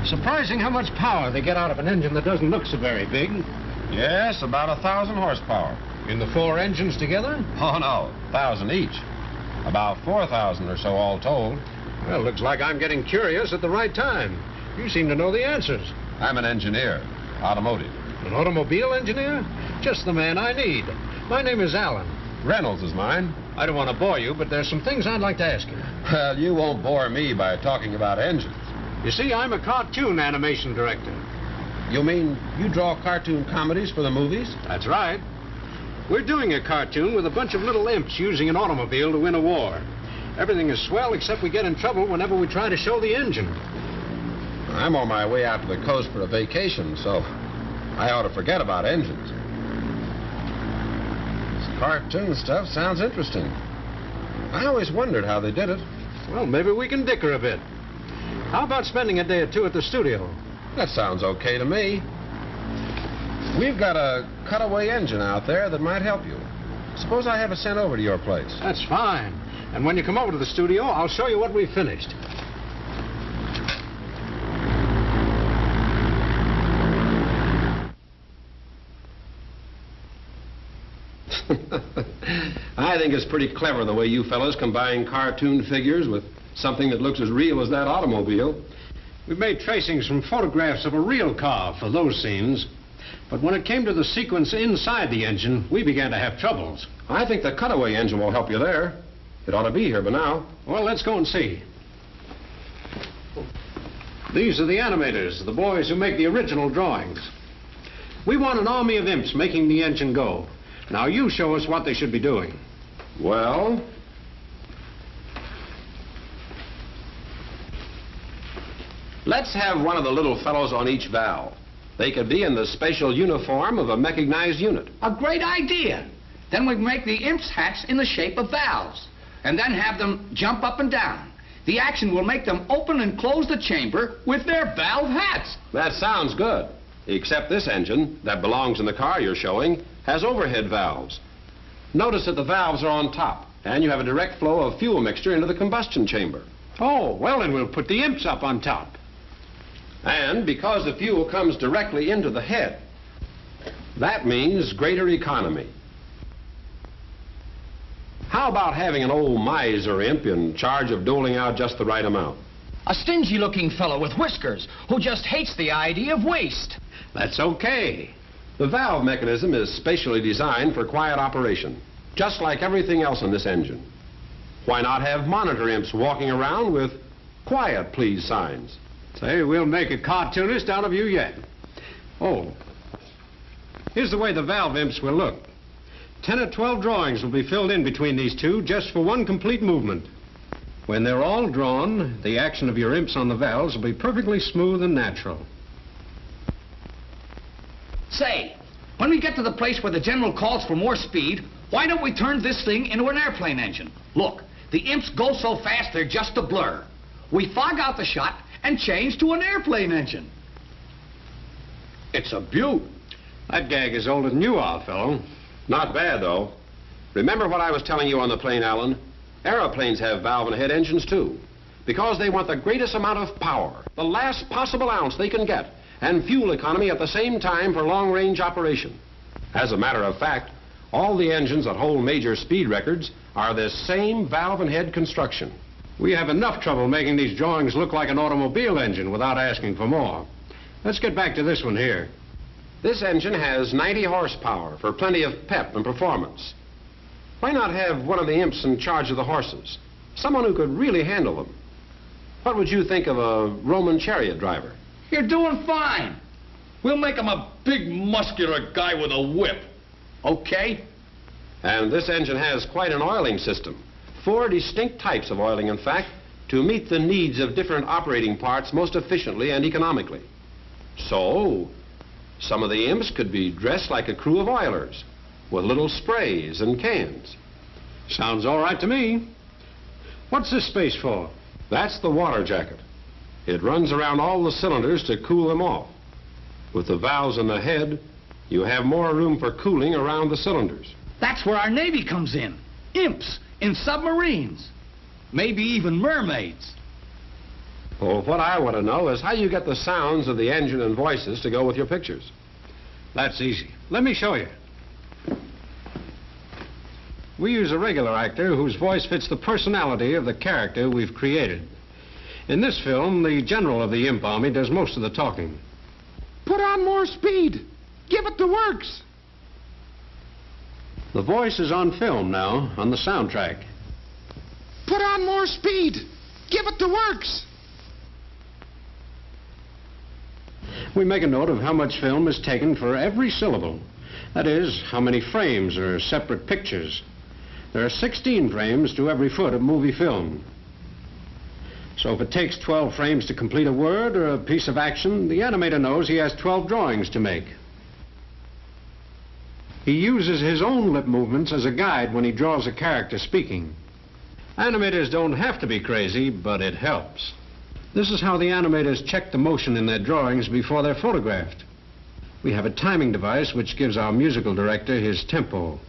Surprising how much power they get out of an engine that doesn't look so very big. Yes, about 1,000 horsepower. In the 4 engines together? Oh, no, 1,000 each. About 4,000 or so all told. Well, looks like I'm getting curious at the right time. You seem to know the answers. I'm an engineer, automotive. An automobile engineer? Just the man I need. My name is Alan. Reynolds is mine. I don't want to bore you, but there's some things I'd like to ask you. Well, you won't bore me by talking about engines. You see, I'm a cartoon animation director. You mean you draw cartoon comedies for the movies? That's right. We're doing a cartoon with a bunch of little imps using an automobile to win a war. Everything is swell except we get in trouble whenever we try to show the engine. I'm on my way out to the coast for a vacation, so I ought to forget about engines. This cartoon stuff sounds interesting. I always wondered how they did it. Well, maybe we can dicker a bit. How about spending a day or two at the studio? That sounds okay to me. We've got a cutaway engine out there that might help you. Suppose I have it sent over to your place. That's fine. And when you come over to the studio, I'll show you what we've finished. I think it's pretty clever the way you fellas combine cartoon figures with something that looks as real as that automobile. We've made tracings from photographs of a real car for those scenes. But when it came to the sequence inside the engine, we began to have troubles. I think the cutaway engine will help you there. It ought to be here by now. Well, let's go and see. These are the animators, the boys who make the original drawings. We want an army of imps making the engine go. Now, you show us what they should be doing. Well, let's have one of the little fellows on each valve. They could be in the special uniform of a mechanized unit. A great idea. Then we make the imps' hats in the shape of valves, and then have them jump up and down. The action will make them open and close the chamber with their valve hats. That sounds good. Except this engine, that belongs in the car you're showing, has overhead valves. Notice that the valves are on top, and you have a direct flow of fuel mixture into the combustion chamber. Oh, well, then we'll put the imps up on top. And because the fuel comes directly into the head, that means greater economy. How about having an old miser imp in charge of doling out just the right amount? A stingy-looking fellow with whiskers who just hates the idea of waste. That's okay. The valve mechanism is specially designed for quiet operation, just like everything else in this engine. Why not have monitor imps walking around with "Quiet, please" signs? Say, we'll make a cartoonist out of you yet. Oh, here's the way the valve imps will look. 10 or 12 drawings will be filled in between these two just for one complete movement. When they're all drawn, the action of your imps on the valves will be perfectly smooth and natural. Say, when we get to the place where the general calls for more speed, why don't we turn this thing into an airplane engine? Look, the imps go so fast they're just a blur. We fog out the shot and change to an airplane engine. It's a beaut. That gag is older than you are, fellow. Not bad, though. Remember what I was telling you on the plane, Alan? Aeroplanes have valve and head engines, too, because they want the greatest amount of power, the last possible ounce they can get, and fuel economy at the same time for long-range operation. As a matter of fact, all the engines that hold major speed records are this same valve and head construction. We have enough trouble making these drawings look like an automobile engine without asking for more. Let's get back to this one here. This engine has 90 horsepower for plenty of pep and performance. Why not have one of the imps in charge of the horses? Someone who could really handle them. What would you think of a Roman chariot driver? You're doing fine. We'll make him a big, muscular guy with a whip. Okay? And this engine has quite an oiling system. 4 distinct types of oiling, in fact, to meet the needs of different operating parts most efficiently and economically. So, some of the imps could be dressed like a crew of oilers, with little sprays and cans. Sounds all right to me. What's this space for? That's the water jacket. It runs around all the cylinders to cool them off. With the valves in the head, you have more room for cooling around the cylinders. That's where our Navy comes in. Imps in submarines. Maybe even mermaids. Well, what I want to know is how you get the sounds of the engine and voices to go with your pictures. That's easy. Let me show you. We use a regular actor whose voice fits the personality of the character we've created. In this film, the general of the Imp Army does most of the talking. Put on more speed. Give it the works. The voice is on film now, on the soundtrack. Put on more speed. Give it the works. We make a note of how much film is taken for every syllable. That is, how many frames are separate pictures. There are 16 frames to every foot of movie film. So if it takes 12 frames to complete a word or a piece of action, the animator knows he has 12 drawings to make. He uses his own lip movements as a guide when he draws a character speaking. Animators don't have to be crazy, but it helps. This is how the animators check the motion in their drawings before they're photographed. We have a timing device which gives our musical director his tempo.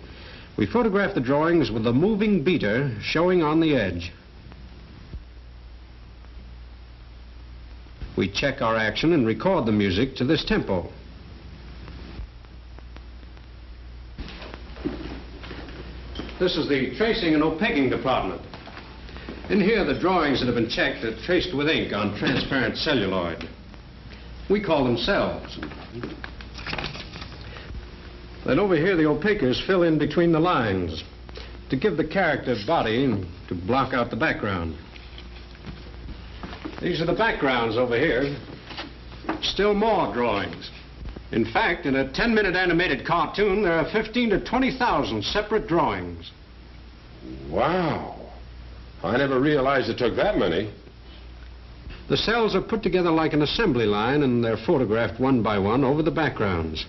We photograph the drawings with a moving beater showing on the edge. We check our action and record the music to this tempo. This is the tracing and opaquing department. In here, the drawings that have been checked are traced with ink on transparent celluloid. We call them cells. Then over here, the opaquers fill in between the lines to give the character body and to block out the background. These are the backgrounds over here. Still more drawings. In fact, in a 10-minute animated cartoon, there are 15 to 20,000 separate drawings. Wow. I never realized it took that many. The cells are put together like an assembly line, and they're photographed one by one over the backgrounds.